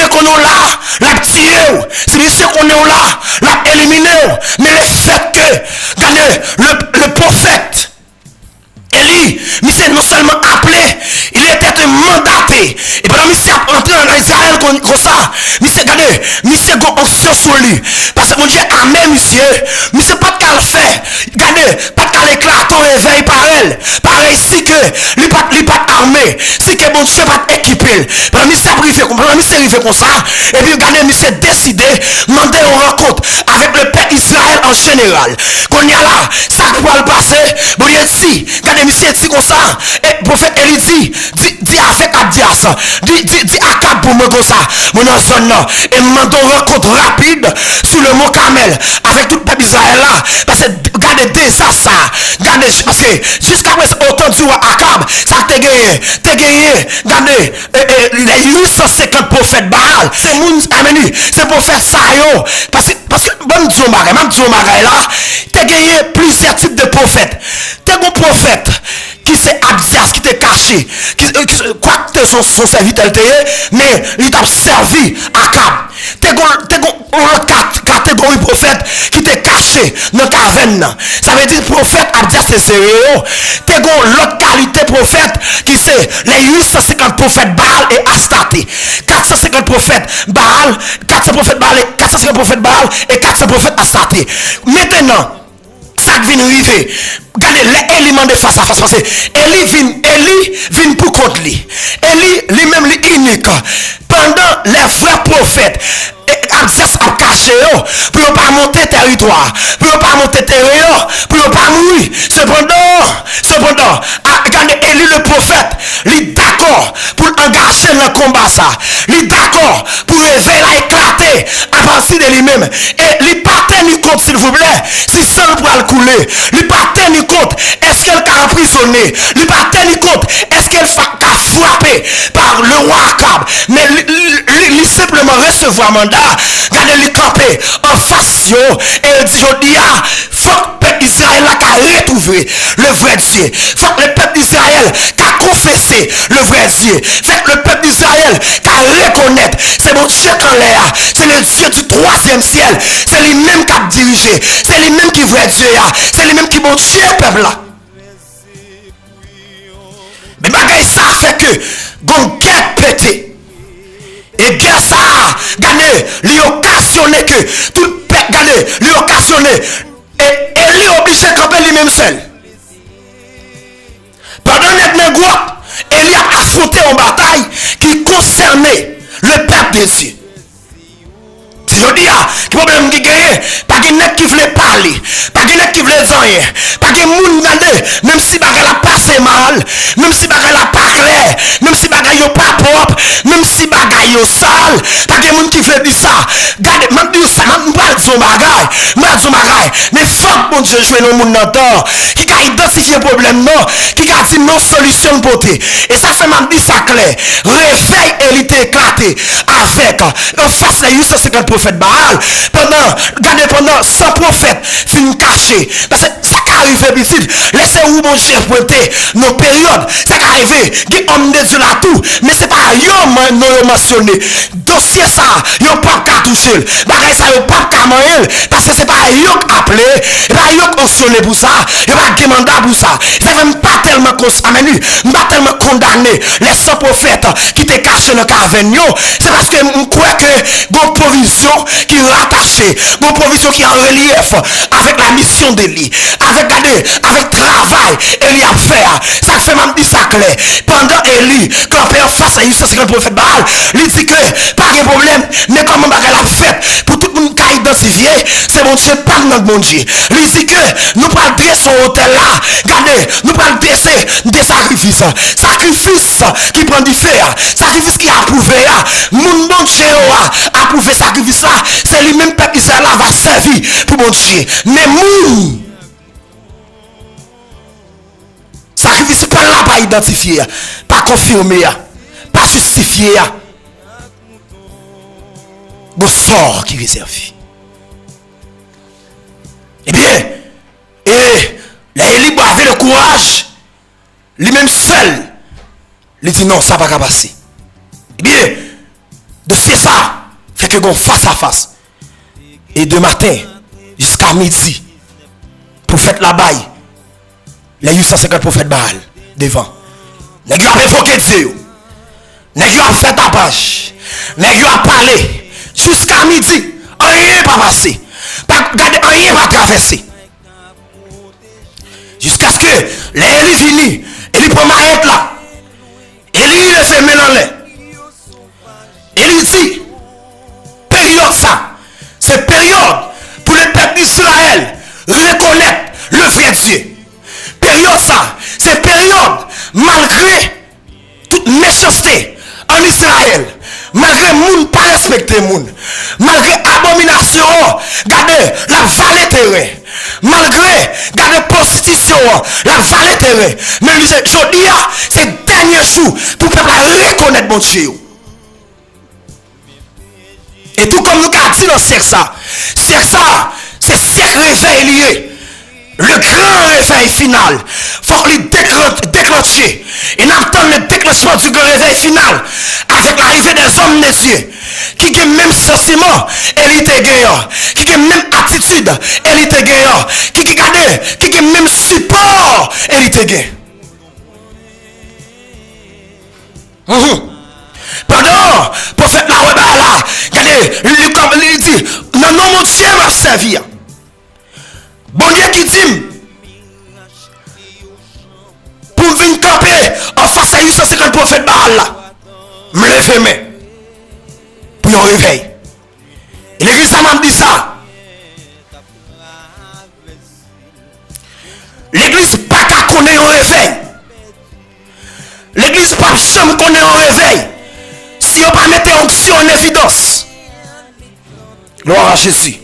monsieur qu'on est là, la tiré. Si monsieur qu'on est là, la éliminé. Mais le fait que, regardez, le prophète, Élie, monsieur non seulement appelé, il était mandaté. Et pendant monsieur a entré en Israël comme ça, monsieur, regardez, monsieur a onction sur lui. Parce que mon Dieu a même monsieur pas de qu'à le faire. Regardez, pas de qu'à l'éclater au réveil par elle. Pareil, si que, lui pas armé, si que mon Dieu pas équipé. Pendant monsieur arrivé comme ça, et puis regardez, monsieur décidé, demander une rencontre avec le peuple Israël en général. Qu'on y a là, ça va le passer, bon, il dit, regardez, monsieur dit comme ça, et prophète Élie dit avec Abdias, dit Akab pour moi comme ça, mon zone là, et demande une rencontre rapide sur le mont Carmel, avec tout le peuple Israël là, parce que, regardez déjà ça, regardez, parce que, jusqu'à présent, autant du roi Akab, ça t'es gagné, regardez, les 850 prophètes Baal, c'est moun, ameni, c'est prophètes Sayo, parce que, bon Dieu Marais là, t'es gagné plusieurs types de prophètes, t'es un prophète, qui c'est Abdias qui t'est caché, quoi que son serviteur mais il t'a servi à Cap. T'es une catégorie prophète qui t'est caché dans la caverne. Ça veut dire prophète Abdias c'est sérieux. T'es une l'autre qualité prophète qui c'est les 850 prophètes Baal et Astarté. 450 prophètes Baal, 450 prophètes Baal et 400 prophètes Astarté. Maintenant, ça vient arriver. Regardez les éléments de face à face. Parce que Élie vient pour contre lui. Élie lui-même est unique. Pendant les vrais prophètes, Abdias a caché pour ne pas monter territoire, pour ne pas monter territoire, pour ne pas mourir. Cependant, regardez Élie le prophète, il est d'accord pour engager le combat ça. Il est d'accord pour réveiller la éclater à partir de lui-même. Et il pas tenu compte, s'il vous plaît, si sang pour le couler. Il pas tenu compte, est-ce qu'elle a emprisonné. Il pas tenu compte, est-ce qu'elle a frappé par le roi Akab. Mais il simplement recevoir mandat. Regardez les camper en face et il dit je dis faut que le peuple d'Israël a retrouvé le vrai Dieu. Faut que le peuple d'Israël a confessé le vrai Dieu. Faut que le peuple d'Israël a reconnaître c'est mon Dieu en l'air. C'est le Dieu du troisième ciel. C'est lui-même qui a dirigé. C'est lui-même qui est vrai Dieu. C'est lui-même qui est mon Dieu peuple là. Mais bagay ça fait que gon guerre pété. Et guerre ça, gagné, lui occasionné que tout le peuple gagné, lui occasionné. Et lui obligé de camper lui-même seul. Pendant notre groupe, il a affronté une bataille qui concernait le peuple de Dieu. Si je dis, le problème qui gagne, pas de net qui voulait parler, pas de net qui voulait dire, pas de monde gagner, même si bagay la passe mal, même si bagay la pas clair, même si bagay yo pas propre, même si bagay yo sale, pas de monde qui veut dire ça. Regardez, même dire ça, même pas dire bagay, mais faut bon Dieu jouer le monde dans qui a identifié le problème non, qui a dit non solution pour te. Et ça fait même dire ça clair. Réveil et il éclaté avec en face les 850 prophètes Baal pendant 100 prophètes fin caché parce que ça qui arrive ici laissez où mon Dieu pointer nos périodes ça qui arrive qui homme de Dieu là tout mais c'est pas yo non mentionné dossier ça yo pas qu'à toucher bagay ça yo pas qu'à manger parce que c'est pas yo appelé pas yo mentionné pour ça yo pas mandat pour ça ça même pas tellement pas tellement condamné les 100 prophètes qui étaient cachés dans caverne c'est parce que on croit que bon provision qui est rattachée, une provision qui est en relief avec la mission d'Élie, avec travail Élie a fait. Ça fait même dit ça clair. Pendant Élie, quand on face à 850 prophètes Baal, il dit que pas de problème, mais comment elle a fait pour tout le monde qui a identifié, c'est mon Dieu, pas notre bon Dieu. Il dit que nous pas dresser son hôtel là, regardez, nous pas dresser des sacrifices qui prend du fer, sacrifice qui a approuvé, mon bon Dieu a approuvé sacrifice là, c'est lui-même peuple Israël va servir pour mon Dieu. Mais moun sacrifice pas là, pas identifié, pas confirmé, pas justifié. Bon sort qui réserve. Eh bien, Élie avait le courage, lui-même seul, il dit non, ça va pas passer. Eh bien, de C'est ça. Fait que gon face à face. Et de matin jusqu'à midi, prophète la baille. Les 850 prophètes Baal devant. Nèg yo a évoqué Dieu. Nèg yo a fait tapage. Nèg yo a parlé jusqu'à midi. Rien pas passé. Pas garder rien pas traverser. Jusqu'à ce que les vini, il prend maillette là. Il le fait mélanger. Il dit période ça, c'est période pour le peuple d'Israël reconnaître le vrai Dieu. Période ça, c'est période malgré toute méchanceté en Israël, malgré moun pas respecter moun, malgré abomination, regardez la vallée terrain, malgré regardez prostitution, la vallée terrain. Mais je dis c'est dernier jour pour peuple reconnaître mon Dieu. Et tout comme nous avons dit dans ce ça, c'est siècle réveil lié. Le grand réveil final, il faut le déclencher. Et nous attendons le déclenchement du grand réveil final avec l'arrivée des hommes de Dieu qui ont le même sentiment, et qui ont le même attitude, et qui ont le même support, et pendant prophète la là, regardez, il dit, non, non, mon Dieu m'a servi. Bon Dieu qui dit, pour venir camper en face à 850 prophètes Baal là, me lever main pour un réveil. Et l'église m'a dit ça. L'église pas qu'à connaître un réveil. L'église pas jamais connaître un réveil. Si on pas mettre onction en évidence. Gloire à Jésus.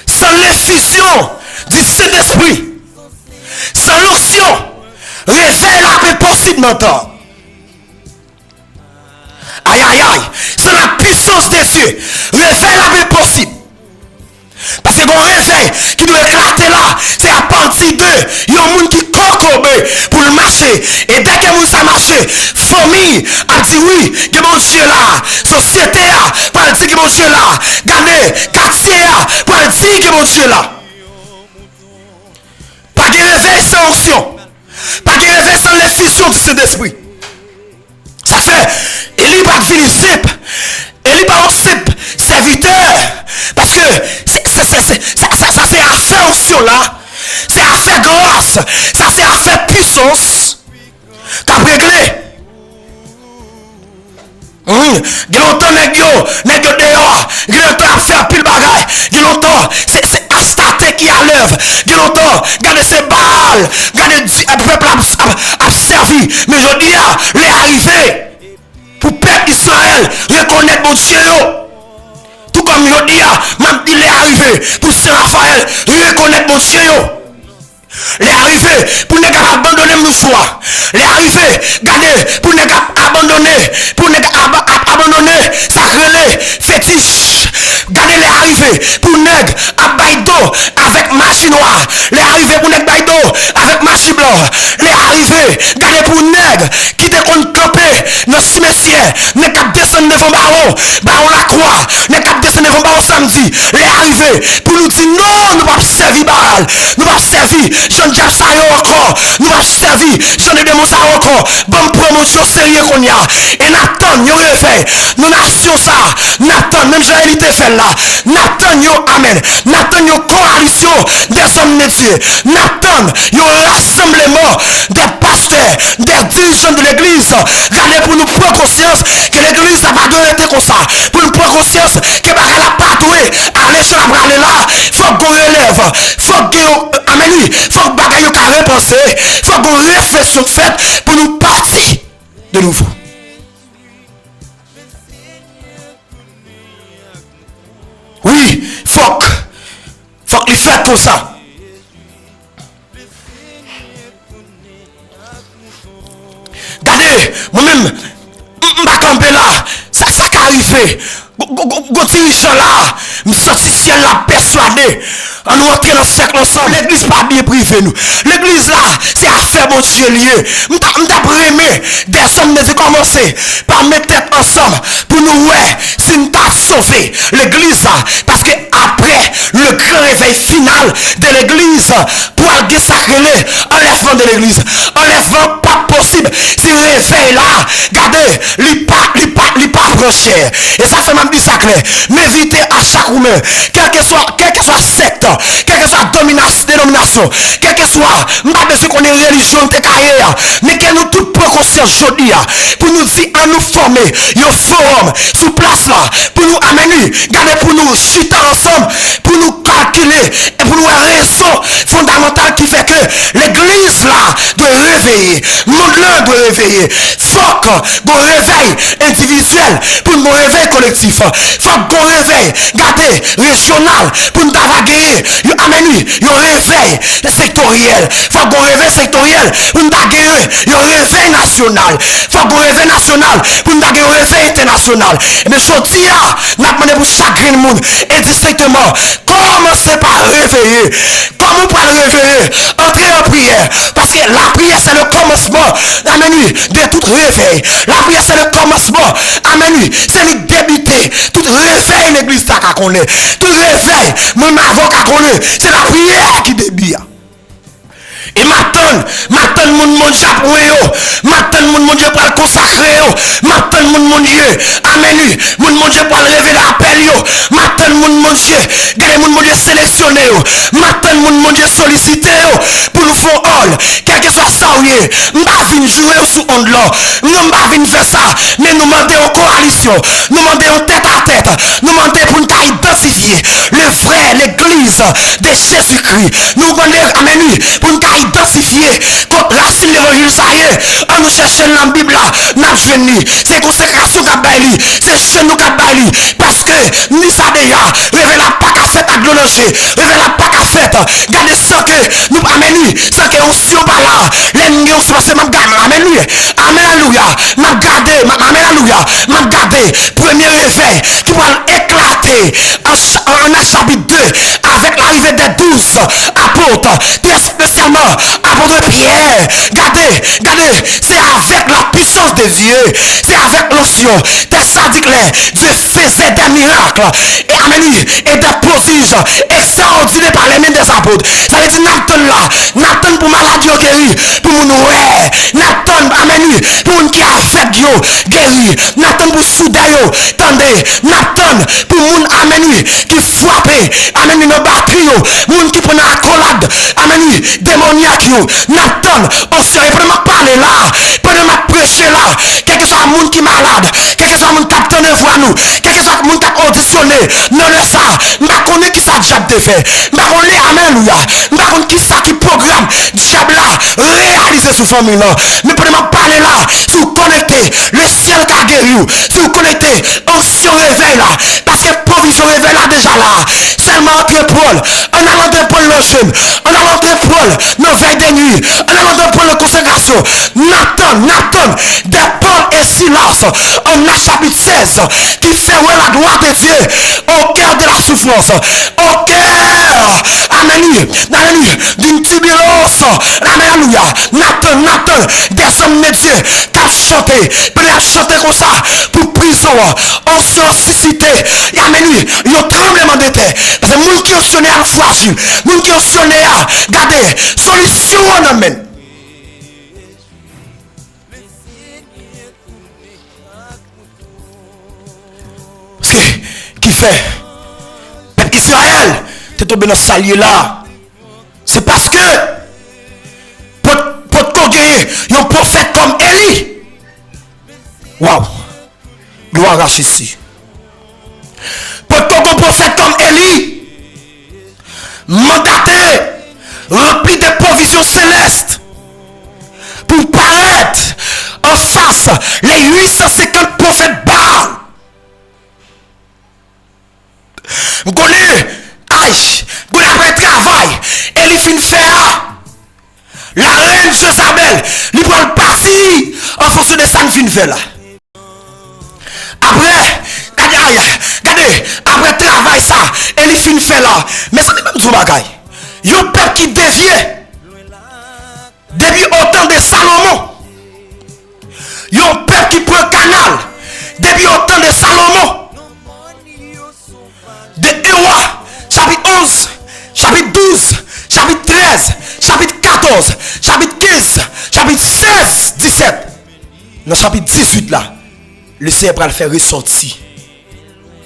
Sans l'effusion du Saint-Esprit, sans l'onction, réveil là est possible maintenant. Aïe aïe aïe, sans la puissance des cieux, réveil là est possible. Parce que mon réveil qui doit éclater là, c'est à partir de yon moun qui cocobe pour le marcher. Et dès que moun ça marche, famille a dit oui, que mon Dieu là, société a, pour dire que mon Dieu là, gardez, quartier a, pour dire que mon Dieu là. Pas de réveil sans onction, pas de réveil sans l'effusion du Saint-Esprit. Ça fait, il n'est pas fini simple, il n'est pas un simple serviteur, parce que ça c'est affaire onction là, c'est affaire grâce, ça c'est affaire puissance qu'a réglé. Il y a longtemps nèg yo dehors, il y a longtemps à faire pile bagaille, il y a longtemps c'est Astarté qui a l'œuvre, il y a longtemps regardez ces balles, regardez le peuple a servi, mais je dis les arrivés pour peuple Israël reconnaître mon Dieu. Tout comme je dis, même il est arrivé pour Saint-Raphaël reconnaître mon Dieu. Les arrivés pour ne pas abandonner mon foi. Les arrivés, regardez, pour ne pas abandonner, sacré fétiche. Regardez les arrivés pour ne pas baïdo avec machine noire. Les arrivés pour ne pas baïdo avec machine blanc. Les arrivés, regardez pour ne qui te compte camper dans le cimetière. Ne pas descendre devant baron la croix. Ne pas descendre devant baron samedi. Les arrivés pour nous dire non, nous ne pas servir Baal. Nous ne pas servir Jean Jacques Sayo encore. Nous ne pas servir Jean de Démon Sayo encore. Bonne promotion sérieux qu'on y a. Et Nathan, nous réveillons. Nous nations ça. Nathan, même Jean-Élite fait là. Nathan, yo amen. Nathan, yo coalition des hommes de Dieu. Nathan, yo rassemblement des pasteurs, des dirigeants de l'église. Regardez pour nous prendre conscience que l'église n'a pas de été comme ça. Pour nous prendre conscience que bah elle a pas doué. Aller sur la brale là. Faut qu'on relève. Faut qu'on amen. Faut que bagaille yo carré penser. Faut qu'on réflexion faite pour nous partir de nouveau. Oui, faut qu'il fait comme ça. Regardez, moi-même, je vais camper là, ça qui arrive. Go dirigeant là, me sorti ciel là persuadé. On nous entrer dans le cercle ensemble. L'église pas bien privée nous. L'église là, c'est affaire mon Dieu lié. M't'a aimé des hommes de commencer par mettre tête ensemble réveiller l'église, parce que après le grand réveil final de l'église, pour aller sacrer enlèvement de l'église, enlèvement pas possible, si réveil là, regardez, il pas branché. Et ça fait même du sacré. M'éviter à chaque humain, quelle que soit secte, quelle que soit dénomination, quelle que soit, pas besoin qu'on ait religion de carrière, mais que nous toutes prenons conscience aujourd'hui pour nous dire à nous former un forum sous place là, pour nous amener, garder pour nous chuter ensemble, pour nous calculer et pour nous raison fondamentale qui fait que l'église là doit réveiller, le monde là doit réveiller. Faut qu'on réveille individuel pour nous réveil collectif. Faut qu'on réveille, garder régional pour nous gagner, amener un réveil sectoriel. Faut qu'on réveil sectoriel pour nous gagner un réveil national. Faut qu'on réveil national pour nous gagner un réveil international. Mais je dis là, nous demandons pour chaque monde et distinctement, commencez par réveiller. Comment pour le réveiller? Entrez en prière. Parce que la prière c'est le commencement. Amen. De tout réveil. La prière c'est le commencement. Amen. C'est le débuter. Tout réveil l'église ta connaît. Tout réveil. Mon avocat connaît. C'est la prière qui débute. Et maintenant, mon Dieu pour eux, maintenant, mon Dieu pour le consacrer, maintenant, mon Dieu, amen, mon Dieu pour le révéler l'appel, maintenant, mon Dieu, gardez mon Dieu sélectionné, maintenant, mon Dieu sollicité, pour nous faire all, quel que soit ça, nous pas venir jouer sous onde là, nous pas venir faire ça, mais nous demandons en coalition, nous demandons en tête à tête, nous demandons pour nous identifier le vrai, l'église de Jésus-Christ, nous demandons, amen, pour nous identifier contre racine l'évangile ça y est on nous cherche dans la Bible là n'a venu c'est consécration qu'a baili c'est chez nous qu'a baili parce que ni ça déjà révèle pas qu'à fait à glorifier révèle pas qu'à fait garder sans que nous amène sans que on si on pas là l'ennemi on se passe m'a garder amen alléluia m'a garder amen alléluia m'a garder premier réveil qui va éclater en chapitre 2 avec l'arrivée des 12 apôtres spécialement apôtre Pierre, regardez, c'est avec la puissance de Dieu, c'est avec l'onction, des sadiques, Dieu faisait des miracles, et amen, et des prodiges extraordinaires par les mains des apôtres. Ça veut dire, Nathan pour maladie guéri, pour mon ouais, Nathan, amen, pour mon qui a fait guéri, Nathan pour soudain, attendez, Nathan pour mon amen, qui frappe, amen, une batterie, mon qui prend la accolade, amen, démoniaque, Nathan, on se vraiment parler là, pendant ma prêcher là, quel que soit le monde qui est malade, quel que soit le monde qui a tenu voir nous, quel que soit le monde qui a auditionné, non le ça, je connais qui ça diable de fait, je connais, alléluia, je connais qui ça qui programme, diable là, réaliser sous famille là, mais pendant ma parler là, si vous connectez, le ciel qui a guéri, si vous connectez, ancien réveil là, parce que provision réveil là déjà là, seulement entre Paul, en allant de Paul l'enchaîne, en allant de Paul, nos veilles de nuit, en allant de Paul la consécration, Nathan, de Paul et Silas, en Actes chapitre 16, qui fait la gloire de Dieu au cœur de la souffrance, au cœur, amen, d'une turbulence, alléluia, Nathan, des hommes de Dieu, qui a chanté, puis il a chanté comme ça, pour prison, en suscité, amen, il y a un tremblement de terre, parce que les gens qui ont sonné à fragile, les gens qui ont sonné à, regardez, solution, amen. Qui fait Israël t'es tombé dans ce salier là, c'est parce que pour gagner un prophète comme Élie, waouh, gloire à Jésus, pour un prophète comme Élie, mandaté, rempli de provisions célestes, pour paraître en face les 850 prophètes Baal. Vous connaissez, vous après travail, et il finit faire la reine Jezabel, il prend le parti en fonction de ça qu'il fait là. Après, regardez, après travail ça, et il finit faire là. Mais ça n'est même du bagage. Il y a un peuple qui déviait depuis autant de Salomon. Il y a un peuple qui prend le canal depuis autant de Salomon. Dans le chapitre 18 là, le Seigneur va le faire ressortir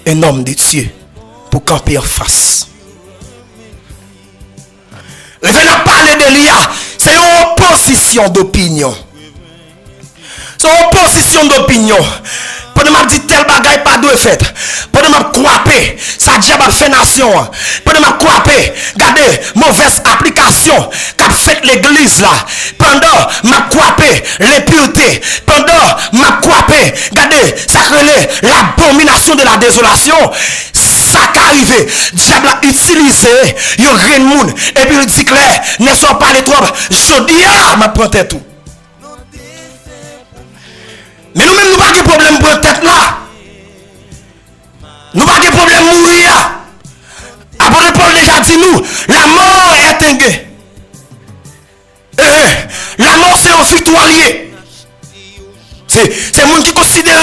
un homme de Dieu pour camper en face. Revenons parler d'Elia, c'est une opposition d'opinion. C'est une opposition d'opinion. Pendant que je dis tel bagaille pas de fait. Pendant que je crois ça diable a fait nation. Pendant que je crois, regardez, mauvaise application qu'a fait l'église là. Pendant que je crois, l'impureté. Pendant que je crois, regardez, ça crée l'abomination de la désolation. Ça qui arrive, diable a utilisé, il y a rien de monde. Et puis il dit clair, ne sois pas les trop. Je dis, ma prends tout. Mais nous-mêmes, nous n'avons pas de problème pour la tête là. Nous n'avons pas de problème pour mourir. Apôtre Paul déjà dit nous, la mort est un guet. La mort c'est un victoire lié. C'est le monde qui considère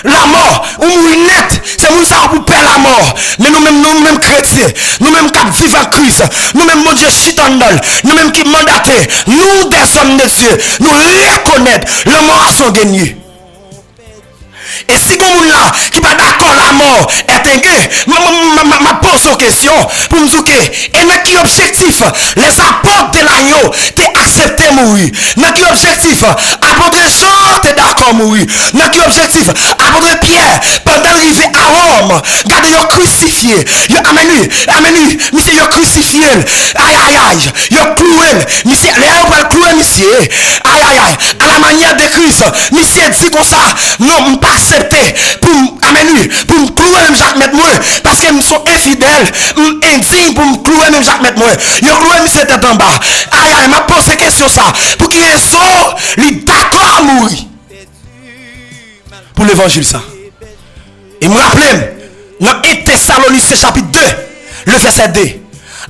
la mort ou mourir net. C'est le monde qui pour perdre la mort. Mais nous-mêmes chrétiens, nous-mêmes qui vivons en Christ, nous-mêmes, mon Dieu, chitandol, nous-mêmes qui mandatés, nous des hommes de Dieu, nous reconnaître la mort à son gagné. Et si vous là qui pas d'accord la mort est un gay, ma pose une question pour me dire que et dans qui objectif les apôtres de l'agneau t'es accepté mourir. Dans qui objectif apôtre Jean t'es d'accord mourir. Dans qui objectif apôtre Pierre pendant l'arrivée à Rome, gardez yo crucifié, yo amenu, monsieur yo crucifié. Aïe, yo cloué, monsieur les va clouer monsieur. Aïe, à la manière de Christ, monsieur dit comme ça, non pas accepté pour pour me clouer même Jacques Mettre moi parce qu'ils sont infidèles, indignes pour me clouer même Jacques Mettre moi. Yo cloué monsieur tête en bas. Aïe, m'a posé question ça pour qu'il raison lui d'accord à mourir pour l'évangile ça. Et me rappelle dans 1 Thessaloniciens chapitre 2 le verset 2.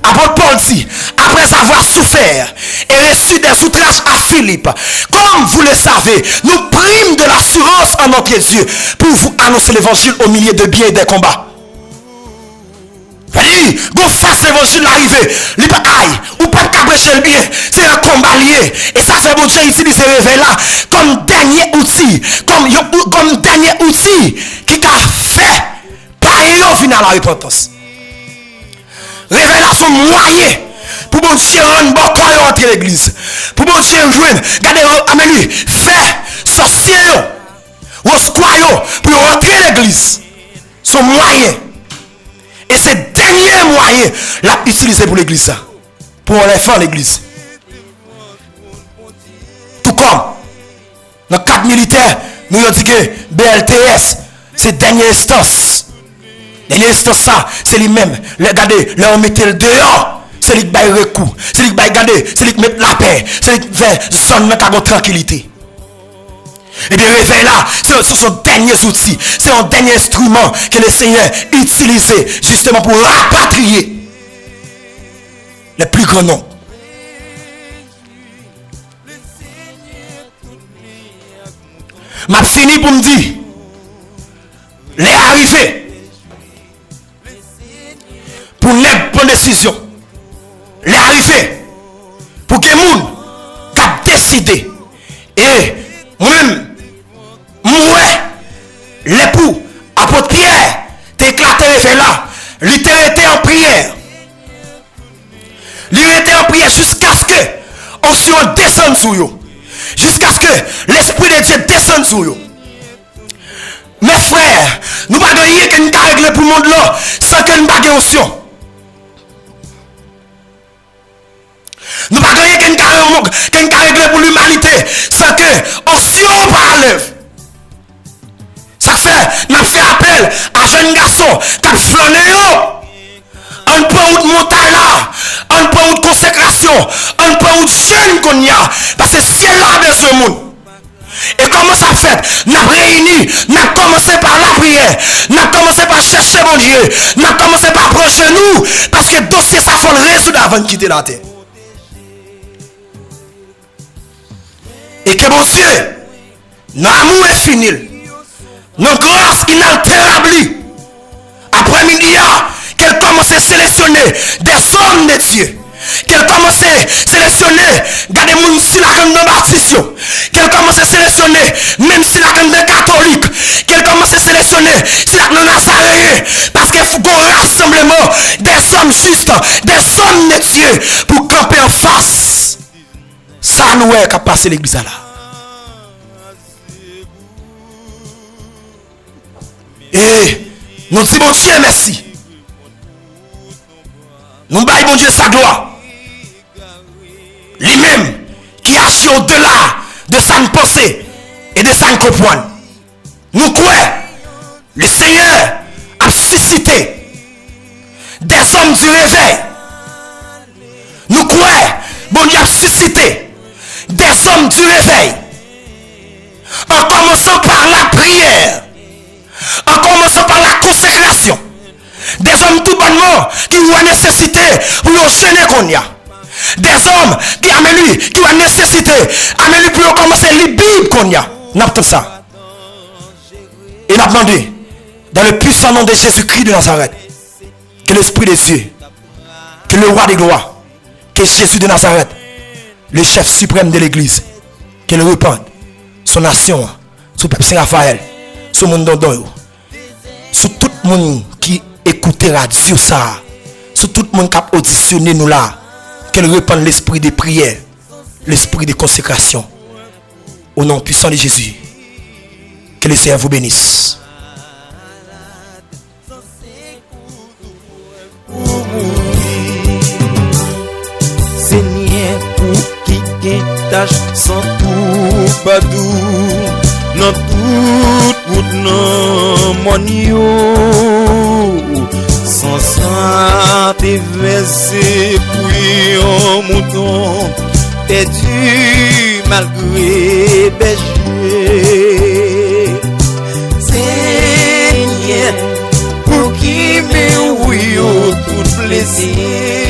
Apôtre Paul dit, après avoir souffert et reçu des outrages à Philippe, comme vous le savez, nous prîmes de l'assurance en notre Dieu pour vous annoncer l'évangile au milieu de biens et des combats. Oui, go face l'évangile arrivé, il pas aïe, ou pas cabrcher le bien, c'est un combat lié. Et ça fait bon Dieu utilise ce réveil là comme dernier outil, comme dernier outil qui a fait payer au final la repentance. Révélation moyen pour bon Dieu rendre bon entrer l'église. Pour bon Dieu joindre, regardez, amène fait sorcier ou squayo pour rentrer l'église. Son moyen. Et c'est dernier moyen l'a utilisé pour l'église ça. Pour les faire l'église. Tout comme dans le cadre militaire, nous avons dit que BLTS, c'est dernière instance. Dernière instance ça, c'est lui-même. Regardez, là on mettait le dehors. C'est lui qui baille recours. C'est lui qui baille garder. C'est lui qui met la paix. C'est lui qui fait zone de tranquillité. Et bien réveil là, ce sont derniers outils. C'est un dernier instrument que le Seigneur utilisait justement pour rapatrier les plus grands noms. M'a fini pour me dire, les arrivés pour n'être bonne décision. Les arrivés pour que les gens qui décidé et moi-même l'époux apôtre Pierre t'es éclaté fait là, il était en prière. Il était en prière jusqu'à ce que onction descende sur eux. Jusqu'à ce que l'esprit de Dieu descende sur eux. Mes frères, nous ne pouvons pas rien que nous régler pour le monde là sans que nous ne pas onction. Nous ne pouvons pas rien que nous régler pour l'humanité sans que onction parle. Ça fait, nous fait appel à jeunes garçons qui ont flâné. On prend une montagne là, on prend une consécration, on prend une jeune qu'on y a. Parce que ciel là de ce monde. Et comment ça fait? Nous avons réuni, nous avons commencé par la prière, nous avons commencé par chercher mon Dieu, nous avons commencé par approcher nous, parce que le dossier ça faut le résoudre avant de quitter la terre. Et que mon Dieu, notre amour est fini. Notre grâce inaltérable. Après midi, qu'elle commence à sélectionner des hommes de Dieu, qu'elle commence à sélectionner, regardez moun si la canne de baptiste, qu'elle commence à sélectionner, même si la canne de catholique, qu'elle commence à sélectionner, si la canne de nazaréen, parce qu'il faut qu'on rassemblement des hommes justes, des hommes de Dieu, pour camper en face. Ça nous est qu'à passer l'église là. Et nous disons bon Dieu merci. Nous baillons bon Dieu sa gloire. Lui-même qui agit au-delà de sa pensée et de sa comprendre. Nous croyons le Seigneur a suscité des hommes du réveil. Nous croyons bon Dieu a suscité des hommes du réveil. En commençant par la prière. En commençant par la consécration. Des hommes tout bonnement qui ont la nécessité pour nous jeûner qu'on y a. Des hommes qui amènent lui, qui ont la nécessité, amènent lui pour commencer à lire la Bible qu'on y a. N'a pas ça. Et n'a demandé, dans le puissant nom de Jésus-Christ de Nazareth, que l'Esprit de Dieu, que le roi des gloires, que Jésus de Nazareth, le chef suprême de l'église, qu'il repente son nation, son peuple Saint-Raphaël, sur le monde d'Ondon, sur tout le monde qui écoute radio ça, sur tout le monde qui a auditionné nous là, qu'elle repente l'esprit de prière, l'esprit de consécration, au nom puissant de Jésus. Que le Seigneur vous bénisse. Seigneur, pour qui tâche sans tout badou, dans toute route non monio, sans ça t'es versé puis un mouton perdu malgré berger. Seigneur, pour qui me oui tout plaisir.